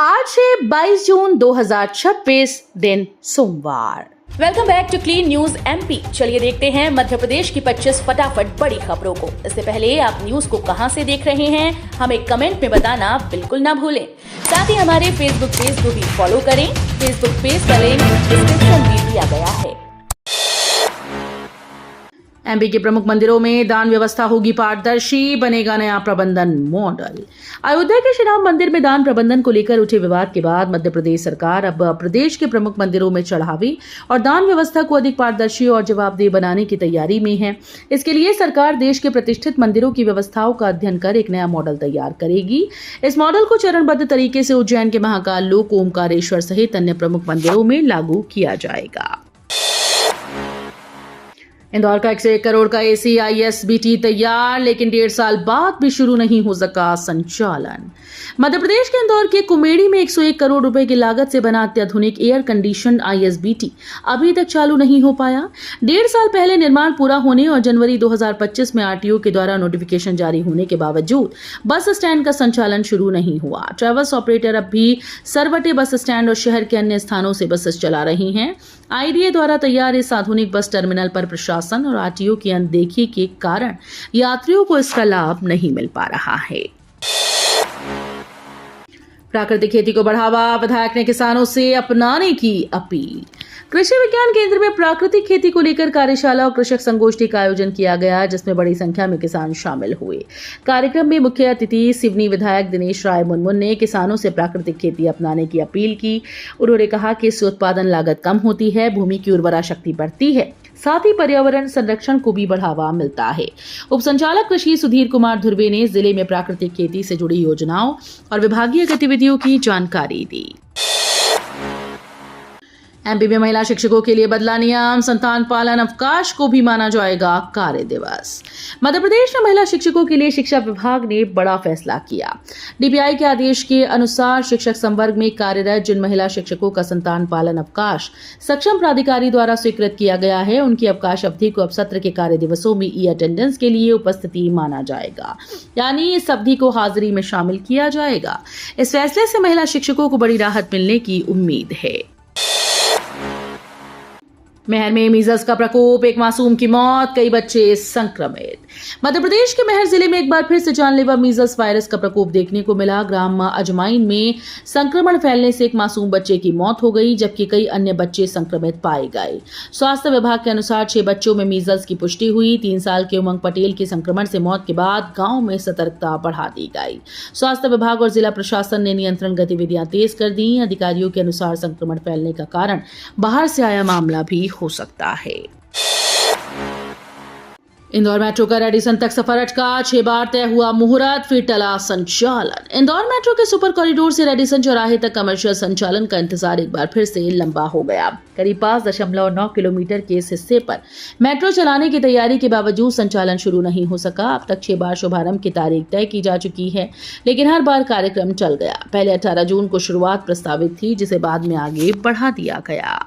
आज है 22 जून 2026 दिन सोमवार। Welcome back to clean news MP. चलिए देखते हैं मध्य प्रदेश की 25 फटाफट बड़ी खबरों को। इससे पहले आप न्यूज को कहां से देख रहे हैं हमें कमेंट में बताना बिल्कुल ना भूलें। साथ ही हमारे फेसबुक पेज को भी फॉलो करें। फेसबुक पेज का लिंक डिस्क्रिप्शन में दिया गया है। एमपी के प्रमुख मंदिरों में दान व्यवस्था होगी पारदर्शी, बनेगा नया प्रबंधन मॉडल। अयोध्या के श्री राम मंदिर में दान प्रबंधन को लेकर उठे विवाद के बाद मध्य प्रदेश सरकार अब प्रदेश के प्रमुख मंदिरों में चढ़ावे और दान व्यवस्था को अधिक पारदर्शी और जवाबदेह बनाने की तैयारी में है। इसके लिए सरकार देश के प्रतिष्ठित मंदिरों की व्यवस्थाओं का अध्ययन कर एक नया मॉडल तैयार करेगी। इस मॉडल को चरणबद्ध तरीके से उज्जैन के महाकाल लोक ओमकारेश्वर सहित अन्य प्रमुख मंदिरों में लागू किया जाएगा। इंदौर का 101 करोड़ का ACISBT तैयार, लेकिन 1.5 साल बाद भी शुरू नहीं हो सका संचालन। मध्य प्रदेश के इंदौर के कुमेड़ी में 101 करोड़ रुपए की लागत से बना अत्याधुनिक एयर कंडीशनड ISBT अभी तक चालू नहीं हो पाया। 1.5 साल पहले निर्माण पूरा होने और जनवरी 2025 में RTO के द्वारा नोटिफिकेशन जारी होने के बावजूद बस स्टैंड का संचालन शुरू नहीं हुआ। ट्रैवल्स ऑपरेटर अब भी सरवटे बस स्टैंड और शहर के अन्य स्थानों से बसेस चला रही हैं। IDA द्वारा तैयार इस आधुनिक बस टर्मिनल पर प्रशासन और RTO की अनदेखी के कारण यात्रियों को इसका लाभ नहीं मिल पा रहा है। प्राकृतिक खेती को बढ़ावा, विधायक ने किसानों से अपनाने की अपील। कृषि विज्ञान केंद्र में प्राकृतिक खेती को लेकर कार्यशाला और कृषक संगोष्ठी का आयोजन किया गया, जिसमें बड़ी संख्या में किसान शामिल हुए। कार्यक्रम में मुख्य अतिथि सिवनी विधायक दिनेश राय मुनमुन ने किसानों से प्राकृतिक खेती अपनाने की अपील की। उन्होंने कहा कि इससे उत्पादन लागत कम होती है, भूमि की उर्वरा शक्ति बढ़ती है, साथ ही पर्यावरण संरक्षण को भी बढ़ावा मिलता है। उप संचालक कृषि सुधीर कुमार धुर्वे ने जिले में प्राकृतिक खेती से जुड़ी योजनाओं और विभागीय गतिविधियों की जानकारी दी। एमपी में महिला शिक्षकों के लिए बदला नियम, संतान पालन अवकाश को भी माना जाएगा कार्य दिवस। मध्य प्रदेश में महिला शिक्षकों के लिए शिक्षा विभाग ने बड़ा फैसला किया। DPI के आदेश के अनुसार शिक्षक संवर्ग में कार्यरत जिन महिला शिक्षकों का संतान पालन अवकाश सक्षम प्राधिकारी द्वारा स्वीकृत किया गया है, उनकी अवकाश अवधि को अब सत्र के कार्य दिवसों में अटेंडेंस के लिए उपस्थिति माना जाएगा, यानी इस अवधि को हाजिरी में शामिल किया जाएगा। इस फैसले से महिला शिक्षकों को बड़ी राहत मिलने की उम्मीद है। मेहर में मीजल्स का प्रकोप, एक मासूम की मौत, कई बच्चे संक्रमित। मध्य प्रदेश के मेहर जिले में एक बार फिर से जानलेवा मीजल्स वायरस का प्रकोप देखने को मिला। ग्राम अजमाइन में संक्रमण फैलने से एक मासूम बच्चे की मौत हो गई, जबकि कई अन्य बच्चे संक्रमित पाए गए। स्वास्थ्य विभाग के अनुसार 6 बच्चों में मीजल्स की पुष्टि हुई। 3 साल के उमंग पटेल की संक्रमण से मौत के बाद गांव में सतर्कता बढ़ा दी गई। स्वास्थ्य विभाग और जिला प्रशासन ने नियंत्रण गतिविधियां तेज कर दी। अधिकारियों के अनुसार संक्रमण फैलने का कारण बाहर से आया मामला भी हो सकता है। इंदौर मेट्रो का रेडिसन तक सफर अटका, 6 बार तय हुआ मुहूर्त, फिर टला संचालन। इंदौर मेट्रो के सुपर कॉरिडोर से रेडिसन चौराहे तक कमर्शियल संचालन का इंतजार एक बार फिर से लंबा हो गया। करीब 5.9 किलोमीटर के इस हिस्से पर मेट्रो चलाने की तैयारी के बावजूद संचालन शुरू नहीं हो सका। अब तक 6 बार शुभारंभ की तारीख तय की जा चुकी है, लेकिन हर बार कार्यक्रम चल गया। पहले 18 जून को शुरुआत प्रस्तावित थी, जिसे बाद में आगे बढ़ा दिया गया।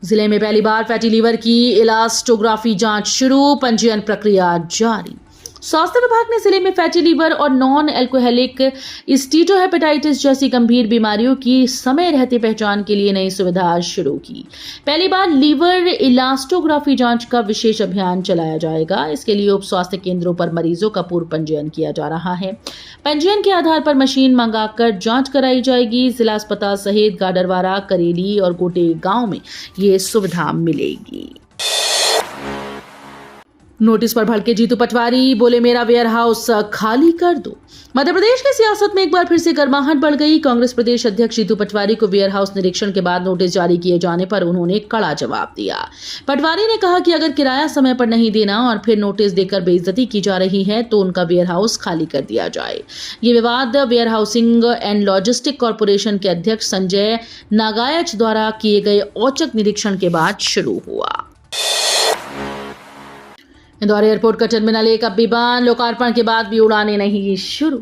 जिले में पहली बार फैटी लीवर की इलास्टोग्राफी जांच शुरू, पंजीयन प्रक्रिया जारी। स्वास्थ्य विभाग ने जिले में फैटी लीवर और नॉन एल्कोहलिक स्टीटोहेपेटाइटिस जैसी गंभीर बीमारियों की समय रहते पहचान के लिए नई सुविधा शुरू की। पहली बार लीवर इलास्टोग्राफी जांच का विशेष अभियान चलाया जाएगा। इसके लिए उप स्वास्थ्य केंद्रों पर मरीजों का पूर्व पंजीयन किया जा रहा है। पंजीयन के आधार पर मशीन मंगाकर जांच कराई जाएगी। जिला अस्पताल सहित गाडरवारा, करेली और गोटे गांव में ये सुविधा मिलेगी। नोटिस पर भड़के जीतू पटवारी, बोले मेरा वेयर हाउस खाली कर दो। मध्य प्रदेश की सियासत में एक बार फिर से गर्माहट बढ़ गई। कांग्रेस प्रदेश अध्यक्ष जीतू पटवारी को वेयर हाउस निरीक्षण के बाद नोटिस जारी किए जाने पर उन्होंने कड़ा जवाब दिया। पटवारी ने कहा कि अगर किराया समय पर नहीं देना और फिर नोटिस देकर बेइज्जती की जा रही है तो उनका वेयर हाउस खाली कर दिया जाए। ये विवाद warehousing and logistic corporation के अध्यक्ष संजय नागायच द्वारा किए गए औचक निरीक्षण के बाद शुरू हुआ। इंदौर एयरपोर्ट का टर्मिनल 1 अब भी बंद, लोकार्पण के बाद भी उड़ानें नहीं शुरू।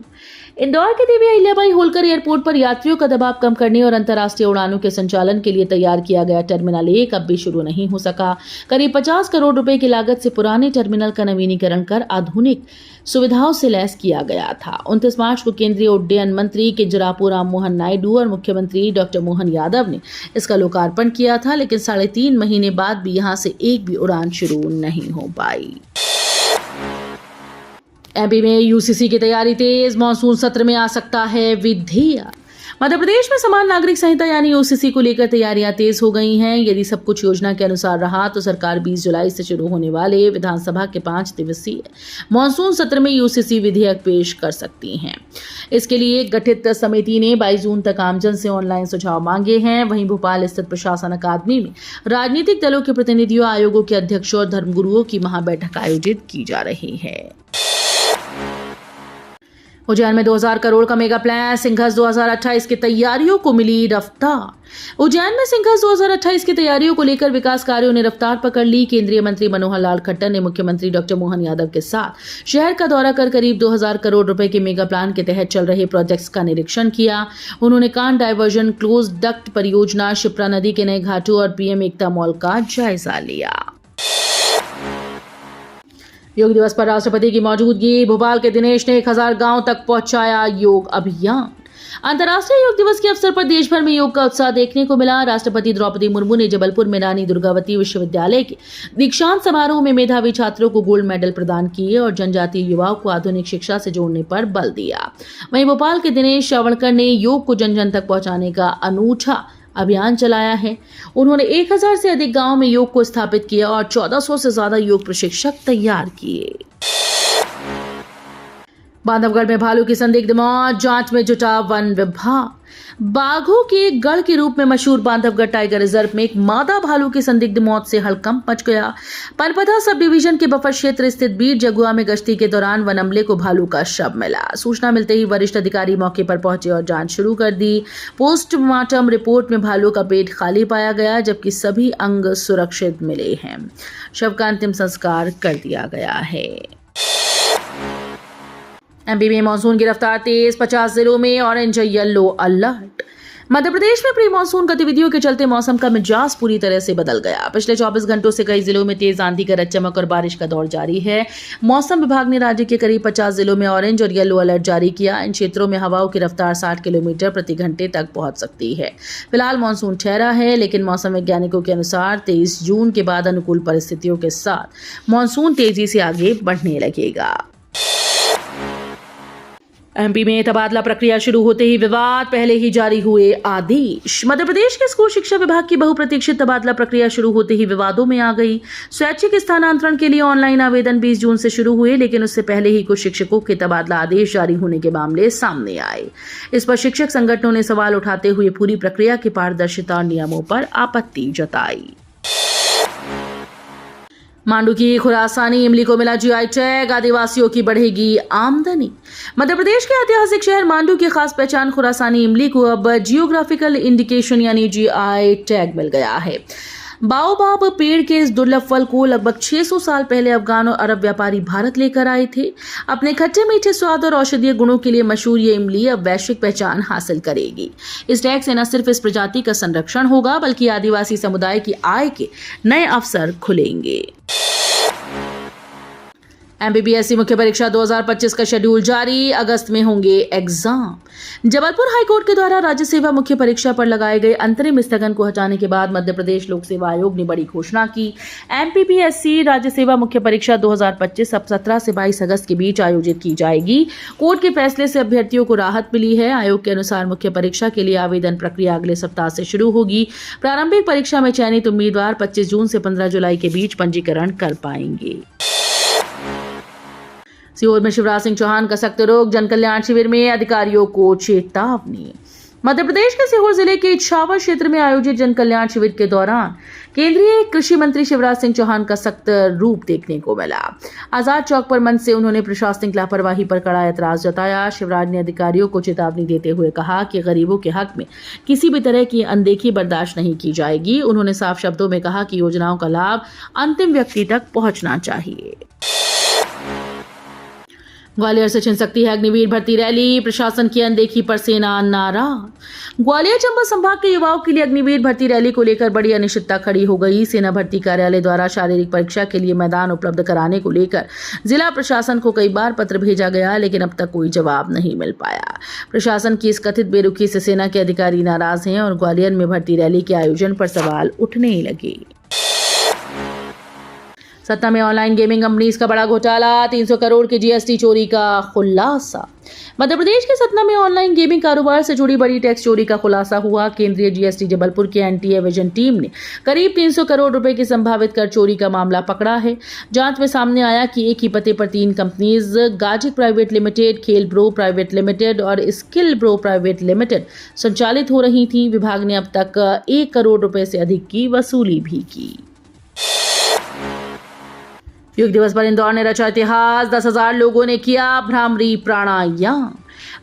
इंदौर के देवी अहिल्याबाई होलकर एयरपोर्ट पर यात्रियों का दबाव कम करने और अंतर्राष्ट्रीय उड़ानों के संचालन के लिए तैयार किया गया टर्मिनल 1 अब भी शुरू नहीं हो सका। करीब 50 करोड़ रुपए की लागत से पुराने टर्मिनल का नवीनीकरण कर आधुनिक सुविधाओं से लैस किया गया था। 29 मार्च को केंद्रीय उड्डयन मंत्री किंजरापू राममोहन नायडू और मुख्यमंत्री डॉक्टर मोहन यादव ने इसका लोकार्पण किया था, लेकिन 3.5 महीने बाद भी यहां से एक भी उड़ान शुरू नहीं हो पाई। एमपी में यूसीसी की तैयारी तेज, मानसून सत्र में आ सकता है विधेयक। मध्य प्रदेश में समान नागरिक संहिता यानी यूसीसी को लेकर तैयारियां तेज हो गई हैं। यदि सब कुछ योजना के अनुसार रहा तो सरकार 20 जुलाई से शुरू होने वाले विधानसभा के 5 दिवसीय मानसून सत्र में यूसीसी विधेयक पेश कर सकती हैं। इसके लिए गठित समिति ने 22 जून तक आमजन से ऑनलाइन सुझाव मांगे हैं। वहीं भोपाल स्थित प्रशासन अकादमी में राजनीतिक दलों के प्रतिनिधियों, आयोगों के अध्यक्षों और धर्मगुरुओं की महाबैठक आयोजित की जा रही है। उज्जैन में 2000 करोड़ का मेगा प्लान, सिंघस 2028 की तैयारियों को मिली रफ्तार। उज्जैन में सिंघस 2028 की तैयारियों को लेकर विकास कार्यों ने रफ्तार पकड़ ली। केंद्रीय मंत्री मनोहर लाल खट्टर ने मुख्यमंत्री डॉक्टर मोहन यादव के साथ शहर का दौरा कर करीब 2000 करोड़ रुपए के मेगा प्लान के तहत चल रहे प्रोजेक्ट्स का निरीक्षण किया। उन्होंने कान डायवर्जन, क्लोज डक्ट परियोजना, शिप्रा नदी के नए घाटों और पीएम एकता मॉल का जायजा लिया। योग दिवस पर राष्ट्रपति की मौजूदगी, भोपाल के दिनेश ने 1000 गांव तक पहुंचाया योग अभियान। अंतर्राष्ट्रीय योग दिवस के अवसर पर देश भर में योग का उत्साह देखने को मिला। राष्ट्रपति द्रौपदी मुर्मू ने जबलपुर में रानी दुर्गावती विश्वविद्यालय के दीक्षांत समारोह में मेधावी छात्रों को गोल्ड मेडल प्रदान किए और जनजातीय युवाओं को आधुनिक शिक्षा से जोड़ने पर बल दिया। वहीं भोपाल के दिनेश श्रावणकर ने योग को जन जन तक पहुंचाने का अनूठा अभियान चलाया है। उन्होंने 1000 से अधिक गांवों में योग को स्थापित किया और 1400 से ज्यादा योग प्रशिक्षक तैयार किए। बांधवगढ़ में भालू की संदिग्ध मौत, जांच में जुटा वन विभाग। बाघों के गढ़ के रूप में मशहूर बांधवगढ़ टाइगर रिजर्व में एक मादा भालू की संदिग्ध मौत से हड़कंप मच गया। परपथा सब डिवीजन के बफर क्षेत्र स्थित बीर जगुआ में गश्ती के दौरान वन अमले को भालू का शव मिला। सूचना मिलते ही वरिष्ठ अधिकारी मौके पर पहुंचे और जांच शुरू कर दी। पोस्टमार्टम रिपोर्ट में भालू का पेट खाली पाया गया, जबकि सभी अंग सुरक्षित मिले हैं। शव का अंतिम संस्कार कर दिया गया है। एमपी में मानसून की रफ्तार तेज, 50 जिलों में orange yellow alert. Madhya Pradesh में प्री मानसून गतिविधियों के चलते मौसम का मिजाज पूरी तरह से बदल गया। पिछले 24 घंटों से कई जिलों में तेज आंधी, गरज चमक और बारिश का दौर जारी है। मौसम विभाग ने राज्य के करीब 50 जिलों में ऑरेंज और येलो अलर्ट जारी किया। इन क्षेत्रों में हवाओं की रफ्तार 60 किलोमीटर प्रति घंटे तक पहुंच सकती है। फिलहाल मानसून ठहरा है, लेकिन मौसम वैज्ञानिकों के अनुसार 23 जून के बाद अनुकूल परिस्थितियों के साथ मानसून तेजी से आगे बढ़ने लगेगा। एमपी में तबादला प्रक्रिया शुरू होते ही विवाद, पहले ही जारी हुए आदेश। मध्य प्रदेश के स्कूल शिक्षा विभाग की बहुप्रतीक्षित तबादला प्रक्रिया शुरू होते ही विवादों में आ गई। स्वैच्छिक स्थानांतरण के लिए ऑनलाइन आवेदन 20 जून से शुरू हुए, लेकिन उससे पहले ही कुछ शिक्षकों के तबादला आदेश जारी होने के मामले सामने आए। इस पर शिक्षक संगठनों ने सवाल उठाते हुए पूरी प्रक्रिया की पारदर्शिता और नियमों पर आपत्ति जताई। मांडू की खुरासानी इमली को मिला जीआई टैग, आदिवासियों की बढ़ेगी आमदनी। मध्य प्रदेश के ऐतिहासिक शहर मांडू की खास पहचान खुरासानी इमली को अब जियोग्राफिकल इंडिकेशन यानी जीआई टैग मिल गया है। बाओबाब पेड़ के इस दुर्लभ फल को लगभग 600 साल पहले अफगान और अरब व्यापारी भारत लेकर आए थे। अपने खट्टे मीठे स्वाद और औषधीय गुणों के लिए मशहूर ये इमली अब वैश्विक पहचान हासिल करेगी। इस टैग से न सिर्फ इस प्रजाति का संरक्षण होगा, बल्कि आदिवासी समुदाय की आय के नए अवसर खुलेंगे। एमपीपीएससी मुख्य परीक्षा 2025 का शेड्यूल जारी, अगस्त में होंगे एग्जाम। जबलपुर हाईकोर्ट के द्वारा राज्य सेवा मुख्य परीक्षा पर लगाए गए अंतरिम स्थगन को हटाने के बाद मध्य प्रदेश लोक सेवा आयोग ने बड़ी घोषणा की। एमपीपीएससी राज्य सेवा मुख्य परीक्षा 2025 अब 17 से 22 अगस्त के बीच आयोजित की जाएगी। कोर्ट के फैसले से अभ्यर्थियों को राहत मिली है। आयोग के अनुसार मुख्य परीक्षा के लिए आवेदन प्रक्रिया अगले सप्ताह से शुरू होगी। प्रारंभिक परीक्षा में चयनित उम्मीदवार 25 जून से 15 जुलाई के बीच पंजीकरण कर पाएंगे। सीहोर में शिवराज सिंह चौहान का सख्त रोक, जन कल्याण शिविर में अधिकारियों को चेतावनी। मध्य प्रदेश के सीहोर जिले के इछावर क्षेत्र में आयोजित जन कल्याण शिविर के दौरान केंद्रीय कृषि मंत्री शिवराज सिंह चौहान का सख्त रूप देखने को मिला। आजाद चौक पर मंच से उन्होंने प्रशासनिक लापरवाही पर कड़ा ऐतराज जताया। शिवराज ने अधिकारियों को चेतावनी देते हुए कहा कि गरीबों के हक में किसी भी तरह की अनदेखी बर्दाश्त नहीं की जाएगी। उन्होंने साफ शब्दों में कहा कि योजनाओं का लाभ अंतिम व्यक्ति तक पहुंचना चाहिए। ग्वालियर से छिन सकती है अग्निवीर भर्ती रैली, प्रशासन की अनदेखी पर सेना नाराज। ग्वालियर चंबल संभाग के युवाओं के लिए अग्निवीर भर्ती रैली को लेकर बड़ी अनिश्चितता खड़ी हो गई। सेना भर्ती कार्यालय द्वारा शारीरिक परीक्षा के लिए मैदान उपलब्ध कराने को लेकर जिला प्रशासन को कई बार पत्र भेजा गया, लेकिन अब तक कोई जवाब नहीं मिल पाया। प्रशासन की इस कथित बेरुखी से सेना के अधिकारी नाराज हैं और ग्वालियर में भर्ती रैली के आयोजन पर सवाल उठने लगे। सतना में ऑनलाइन गेमिंग कंपनीज का बड़ा घोटाला, 300 करोड़ की जीएसटी चोरी का खुलासा। मध्य प्रदेश के सतना में ऑनलाइन गेमिंग कारोबार से जुड़ी बड़ी टैक्स चोरी का खुलासा हुआ। केंद्रीय जीएसटी जबलपुर की एंटी एविजन टीम ने करीब 300 करोड़ रुपए की संभावित कर चोरी का मामला पकड़ा है। जांच में सामने आया कि एक ही पते पर 3 कंपनीज गाजिक प्राइवेट लिमिटेड, खेल ब्रो प्राइवेट लिमिटेड और स्किल ब्रो प्राइवेट लिमिटेड संचालित हो रही थी। विभाग ने अब तक 1 करोड़ रुपए से अधिक की वसूली भी की। योग दिवस पर इंदौर ने रचा इतिहास, 10,000 लोगों ने किया भ्रामरी प्राणायाम।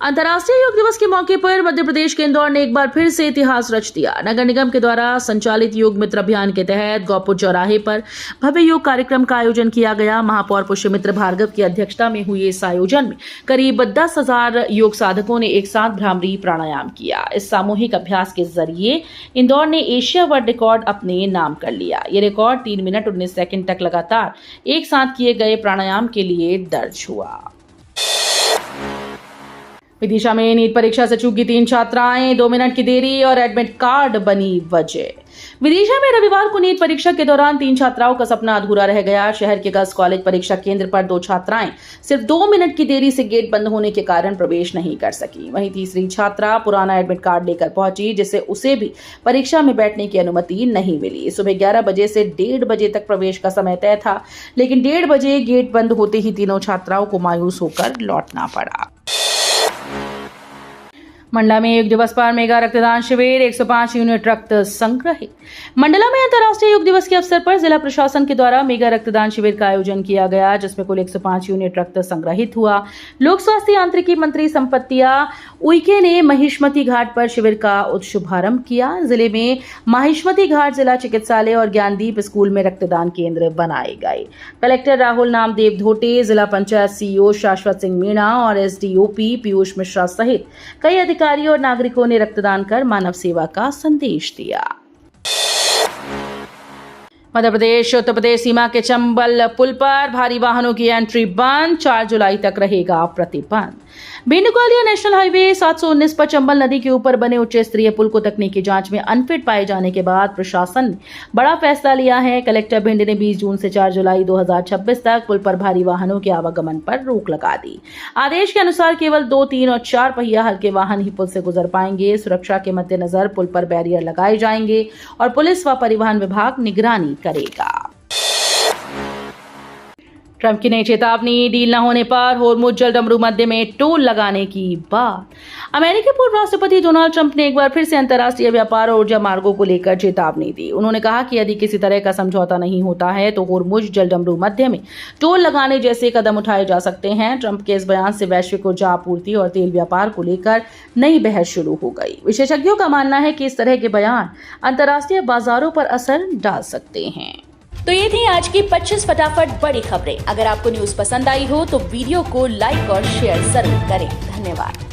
अंतर्राष्ट्रीय योग दिवस के मौके पर मध्य प्रदेश के इंदौर ने एक बार फिर से इतिहास रच दिया। नगर निगम के द्वारा संचालित योग मित्र अभियान के तहत गौपुर चौराहे पर भव्य योग कार्यक्रम का आयोजन किया गया। महापौर पुष्यमित्र भार्गव की अध्यक्षता में हुए इस आयोजन में करीब 10,000 योग साधकों ने एक साथ भ्रामरी प्राणायाम किया। इस सामूहिक अभ्यास के जरिए इंदौर ने एशिया वर्ल्ड रिकॉर्ड अपने नाम कर लिया। ये रिकॉर्ड 3 मिनट 19 सेकंड तक लगातार एक साथ किए गए प्राणायाम के लिए दर्ज हुआ। विदिशा में नीट परीक्षा से चूक गई 3 छात्राएं, 2 मिनट की देरी और एडमिट कार्ड बनी वजह। विदिशा में रविवार को नीट परीक्षा के दौरान 3 छात्राओं का सपना अधूरा रह गया। शहर के गर्ल्स कॉलेज परीक्षा केंद्र पर 2 छात्राएं सिर्फ 2 मिनट की देरी से गेट बंद होने के कारण प्रवेश नहीं कर सकी। वहीं तीसरी छात्रा पुराना एडमिट कार्ड लेकर पहुंची, जिससे उसे भी परीक्षा में बैठने की अनुमति नहीं मिली। सुबह 11 बजे से 1:30 बजे तक प्रवेश का समय तय था, लेकिन 1:30 बजे गेट बंद होते ही तीनों छात्राओं को मायूस होकर लौटना पड़ा। मंडला में योग दिवस पर मेगा रक्तदान शिविर, 105 यूनिट रक्त संग्रहित। मंडला में अंतर्राष्ट्रीय योग दिवस के अवसर पर जिला प्रशासन के द्वारा मेगा रक्तदान शिविर का आयोजन किया गया, जिसमें कुल 105 यूनिट रक्त संग्रहित हुआ। लोक स्वास्थ्य यांत्रिकी मंत्री संपत्तिया उइके ने महिष्मती घाट पर शिविर का शुभारंभ किया। जिले में महिष्मती घाट जिला चिकित्सालय और ज्ञानदीप स्कूल में रक्तदान केंद्र बनाए गए। कलेक्टर राहुल नामदेव धोटे, जिला पंचायत सीईओ शाश्वत सिंह मीणा और एसडीओपी पीयूष मिश्रा सहित कई अधिकारियों और नागरिकों ने रक्तदान कर मानव सेवा का संदेश दिया। मध्य प्रदेश उत्तर प्रदेश सीमा के चंबल पुल पर भारी वाहनों की एंट्री बंद, 4 जुलाई तक रहेगा प्रतिबंध। भिंड ग्वालियर नेशनल हाईवे 719 पर चंबल नदी के ऊपर बने उच्च स्तरीय पुल को तकनीकी जांच में अनफिट पाए जाने के बाद प्रशासन ने बड़ा फैसला लिया है। कलेक्टर भिंड ने 20 जून से 4 जुलाई 2026 तक पुल पर भारी वाहनों के आवागमन पर रोक लगा दी। आदेश के अनुसार केवल 2, 3 और 4 पहिया हल्के वाहन ही पुल से गुजर पाएंगे। सुरक्षा के मद्देनजर पुल पर बैरियर लगाए जाएंगे और पुलिस व परिवहन विभाग निगरानी करेगा। ट्रंप की नई चेतावनी, डील न होने पर होर्मुज जल डमरू मध्य में टोल लगाने की बात। अमेरिकी पूर्व राष्ट्रपति डोनाल्ड ट्रंप ने एक बार फिर से अंतर्राष्ट्रीय व्यापार और ऊर्जा मार्गों को लेकर चेतावनी दी। उन्होंने कहा कि यदि किसी तरह का समझौता नहीं होता है तो होर्मुज जल डमरू मध्य में टोल लगाने जैसे कदम उठाए जा सकते हैं। ट्रंप के इस बयान से वैश्विक ऊर्जा आपूर्ति और तेल व्यापार को लेकर नई बहस शुरू हो गई। विशेषज्ञों का मानना है कि इस तरह के बयान अंतर्राष्ट्रीय बाजारों पर असर डाल सकते हैं। तो ये थी आज की 25 फटाफट बड़ी खबरें। अगर आपको न्यूज पसंद आई हो तो वीडियो को लाइक और शेयर जरूर करें। धन्यवाद।